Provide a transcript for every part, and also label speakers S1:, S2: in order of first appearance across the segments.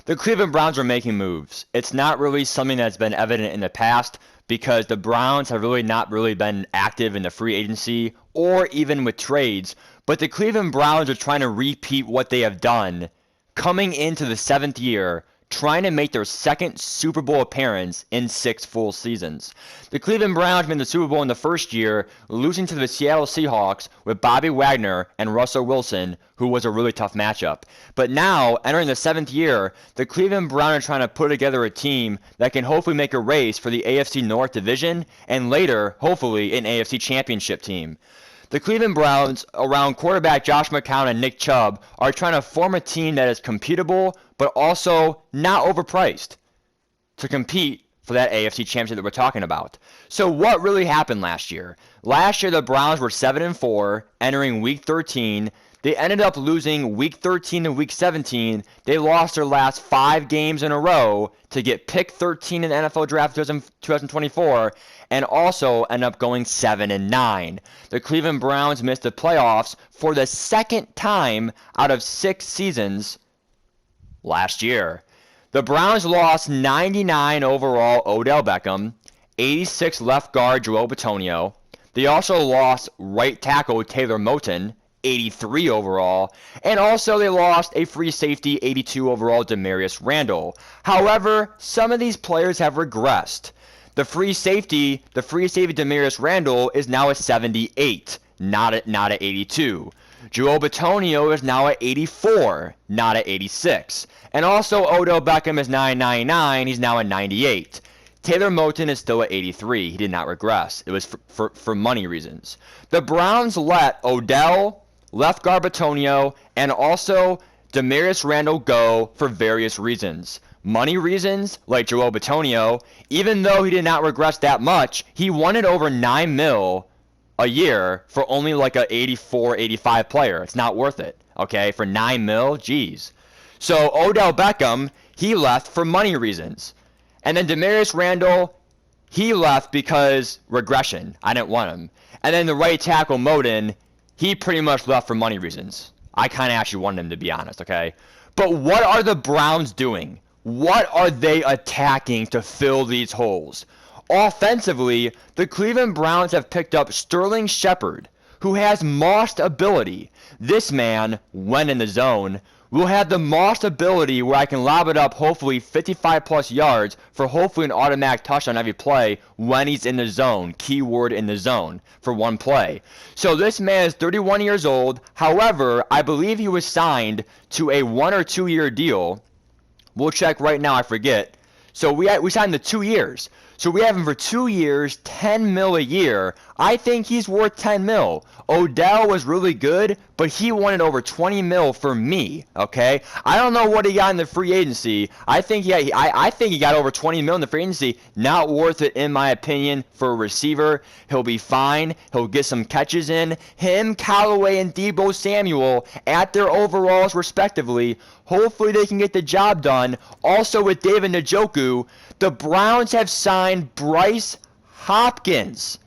S1: The Cleveland Browns are making moves. It's not really something that's been evident in the past because the Browns have really not really been active in the free agency or even with trades, but the Cleveland Browns are trying to repeat what they have done coming into the 7th year, trying to make their second Super Bowl appearance in 6 full seasons. The Cleveland Browns made the Super Bowl in the first year, losing to the Seattle Seahawks with Bobby Wagner and Russell Wilson, who was a really tough matchup. But now, entering the 7th year, the Cleveland Browns are trying to put together a team that can hopefully make a race for the AFC North Division and later, hopefully, an AFC Championship team. The Cleveland Browns, around quarterback Josh McCown and Nick Chubb, are trying to form a team that is computable but also not overpriced to compete for that AFC championship that we're talking about. So what really happened last year? Last year the Browns were 7-4 entering week 13. They ended up losing week 13 and week 17. They lost their last 5 games in a row to get pick 13 in the NFL draft 2024 and also end up going 7-9. The Cleveland Browns missed the playoffs for the second time out of 6 seasons last year. The Browns lost 99 overall Odell Beckham, 86 left guard Joel Bitonio. They also lost right tackle Taylor Moton, 83 overall, and also they lost a free safety 82 overall Demarius Randall. However, some of these players have regressed. The free safety Demarius Randall is now a 78, not a 82. Joel Bitonio is now at 84, not at 86. And also Odell Beckham is 999, he's now at 98. Taylor Moton is still at 83. He did not regress. It was for money reasons. The Browns let Odell, left guard Bitonio, and also Demarius Randall go for various reasons. Money reasons, like Joel Bitonio, even though he did not regress that much, he wanted over $9 million a year for only like a 84, 85 player. It's not worth it, okay? For $9 million, geez. So Odell Beckham, he left for money reasons. And then Demarius Randall, he left because regression. I didn't want him. And then the right tackle, Moton, he pretty much left for money reasons. I kind of actually wanted him, to be honest, okay? But what are the Browns doing? What are they attacking to fill these holes? Offensively, the Cleveland Browns have picked up Sterling Shepard, who has Moss ability. This man, when in the zone, will have the Moss ability where I can lob it up hopefully 55 plus yards for hopefully an automatic touchdown every play when he's in the zone. Keyword in the zone for one play. So this man is 31 years old. However, I believe he was signed to a 1 or 2 year deal. We'll check right now, I forget. So we signed the 2 years. So we have him for 2 years, $10 million a year. I think he's worth $10 million. Odell was really good, but he wanted over $20 million for me, okay? I don't know what he got in the free agency. I think he got over $20 million in the free agency. Not worth it, in my opinion, for a receiver. He'll be fine. He'll get some catches in. Him, Callaway, and Deebo Samuel at their overalls, respectively. Hopefully they can get the job done. Also with David Njoku, the Browns have signed Bryce Hopkins,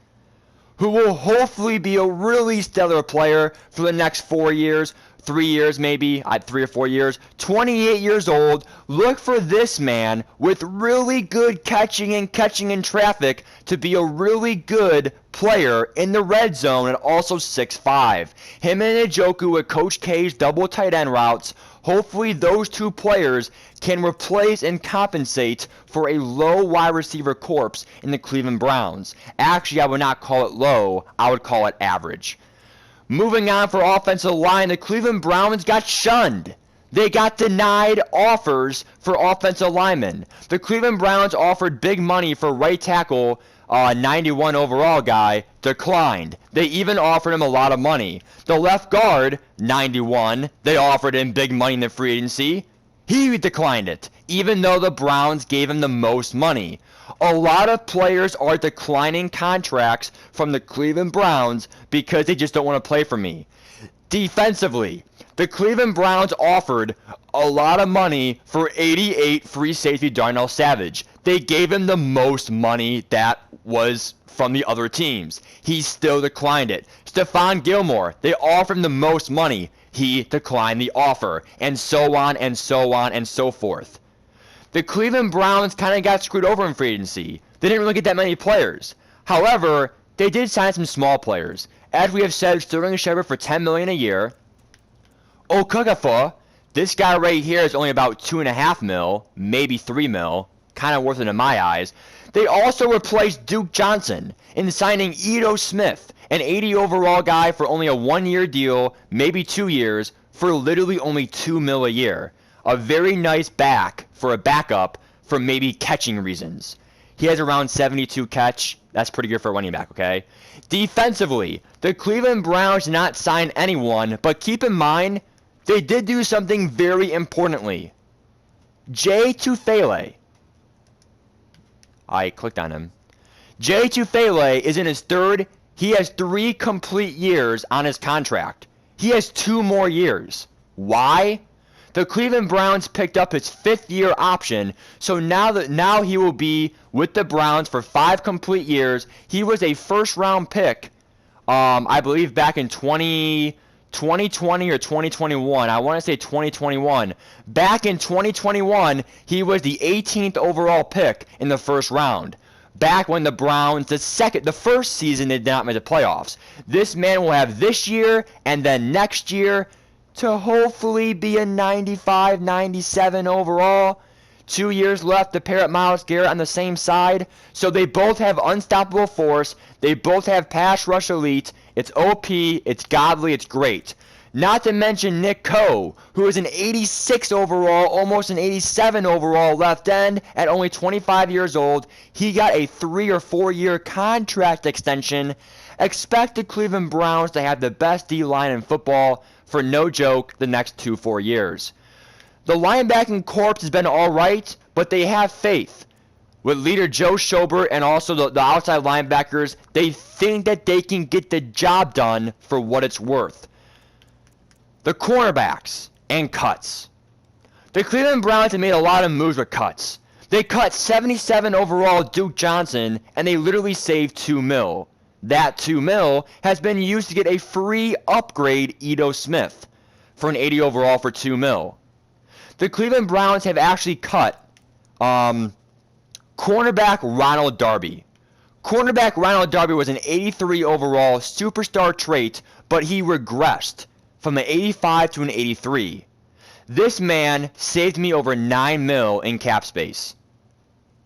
S1: who will hopefully be a really stellar player for the next 4 years, 3 years maybe, 3 or 4 years. 28 years old. Look for this man with really good catching in traffic to be a really good player in the red zone and also 6'5". Him and Njoku with Coach K's double tight end routes. Hopefully those two players can replace and compensate for a low wide receiver corpse in the Cleveland Browns. Actually, I would not call it low. I would call it average. Moving on for offensive line, the Cleveland Browns got shunned. They got denied offers for offensive linemen. The Cleveland Browns offered big money for right tackle, 91 overall guy, declined. They even offered him a lot of money. The left guard, 91, they offered him big money in the free agency. He declined it, even though the Browns gave him the most money. A lot of players are declining contracts from the Cleveland Browns because they just don't want to play for me. Defensively, the Cleveland Browns offered a lot of money for 88 free safety Darnell Savage. They gave him the most money that was from the other teams. He still declined it. Stephon Gilmore, they offered him the most money. He declined the offer, and so on and so on and so forth. The Cleveland Browns kind of got screwed over in free agency. They didn't really get that many players. However, they did sign some small players. As we have said, Sterling Shepard for $10 million a year. Okafor, this guy right here is only about $2.5 million, maybe $3 million. Kind of worth it in my eyes. They also replaced Duke Johnson in signing Ito Smith, an 80 overall guy for only a 1-year deal, maybe 2 years, for literally only $2 million a year. A very nice back for a backup for maybe catching reasons. He has around 72 catch. That's pretty good for a running back, okay? Defensively, the Cleveland Browns did not sign anyone, but keep in mind, they did do something very importantly. Jay Tufele. I clicked on him. Jay Tufele is in his third. He has 3 complete years on his contract. He has 2 more years. Why? The Cleveland Browns picked up his 5th-year option, so now he will be with the Browns for 5 complete years. He was a first-round pick, I believe back in 2020 or 2021. I want to say 2021. Back in 2021, he was the 18th overall pick in the first round. Back when the Browns, the first season, they did not make the playoffs. This man will have this year and then next year to hopefully be a 95, 97 overall. 2 years left to pair up Myles Garrett on the same side. So they both have unstoppable force. They both have pass rush elite. It's OP, it's godly, it's great. Not to mention Nick Coe, who is an 86 overall, almost an 87 overall left end at only 25 years old. He got a 3 or 4 year contract extension. Expect the Cleveland Browns to have the best D-line in football for no joke the next 2-4 years. The linebacking corps has been alright, but they have faith. With leader Joe Schobert and also the outside linebackers, they think that they can get the job done for what it's worth. The cornerbacks and cuts. The Cleveland Browns have made a lot of moves with cuts. They cut 77 overall Duke Johnson, and they literally saved $2 million. That $2 million has been used to get a free upgrade Ito Smith for an 80 overall for $2 million. The Cleveland Browns have actually cut cornerback Ronald Darby. Cornerback Ronald Darby was an 83 overall superstar trait, but he regressed from an 85 to an 83. This man saved me over $9 million in cap space.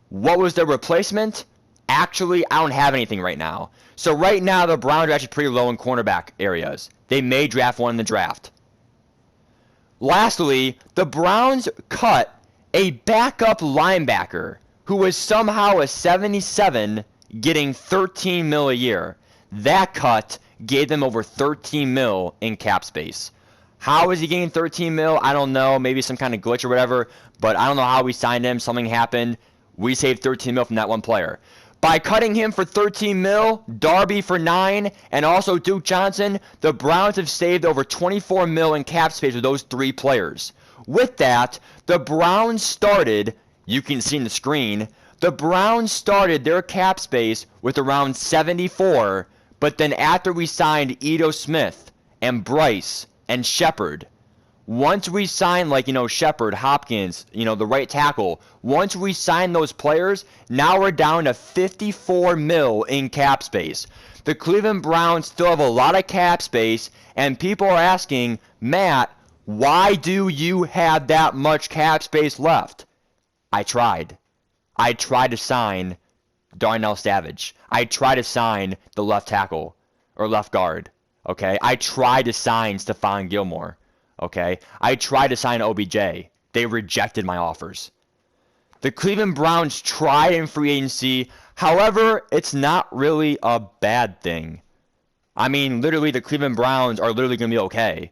S1: What was the replacement? Actually, I don't have anything right now. So right now, the Browns are actually pretty low in cornerback areas. They may draft one in the draft. Lastly, the Browns cut a backup linebacker who was somehow a 77 getting $13 million a year. That cut gave them over $13 million in cap space. How is he getting $13 million? I don't know. Maybe some kind of glitch or whatever. But I don't know how we signed him. Something happened. We saved $13 million from that one player. By cutting him for $13 million, Darby for $9 million, and also Duke Johnson, the Browns have saved over $24 million in cap space with those 3 players. With that, the Browns started, you can see in the screen, the Browns started their cap space with around 74, but then after we signed Ito Smith and Bryce and Shepard, once we sign, Shepard, Hopkins, the right tackle, once we sign those players, now we're down to $54 million in cap space. The Cleveland Browns still have a lot of cap space, and people are asking, Matt, why do you have that much cap space left? I tried. I tried to sign Darnell Savage. I tried to sign the left tackle, or left guard, okay? I tried to sign Stephon Gilmore. Okay, I tried to sign OBJ. They rejected my offers. The Cleveland Browns tried in free agency. However, it's not really a bad thing. I mean, literally, the Cleveland Browns are literally going to be okay.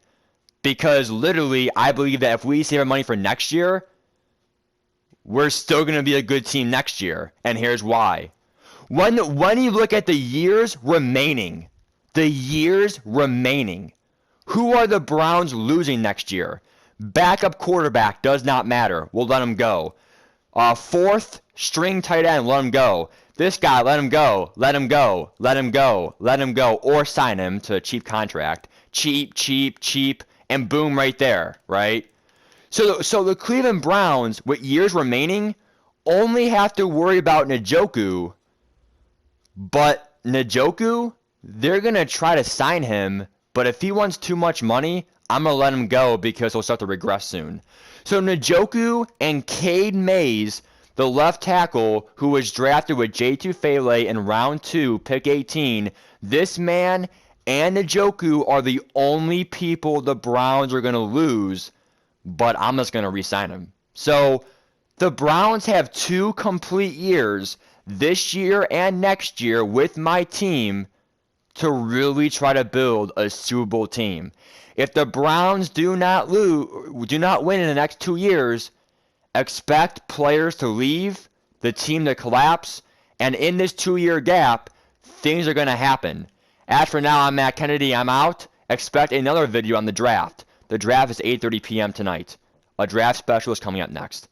S1: Because literally, I believe that if we save our money for next year, we're still going to be a good team next year. And here's why. When you look at the years remaining, who are the Browns losing next year? Backup quarterback does not matter. We'll let him go. 4th string tight end, let him go. This guy, let him go. Let him go. Let him go. Let him go. Or sign him to a cheap contract. Cheap, and boom right there, right? So the Cleveland Browns, with years remaining, only have to worry about Njoku. But Njoku, they're going to try to sign him, but if he wants too much money, I'm going to let him go because he'll start to regress soon. So Njoku and Cade Mays, the left tackle who was drafted with J2 Fele in round 2, pick 18, this man and Njoku are the only people the Browns are going to lose, but I'm just going to re-sign him. So the Browns have 2 complete years this year and next year with my team to really try to build a Super Bowl team. If the Browns do not win in the next 2 years, expect players to leave, the team to collapse, and in this 2-year gap, things are going to happen. As for now, I'm Matt Kennedy. I'm out. Expect another video on the draft. The draft is 8:30 p.m. tonight. A draft special is coming up next.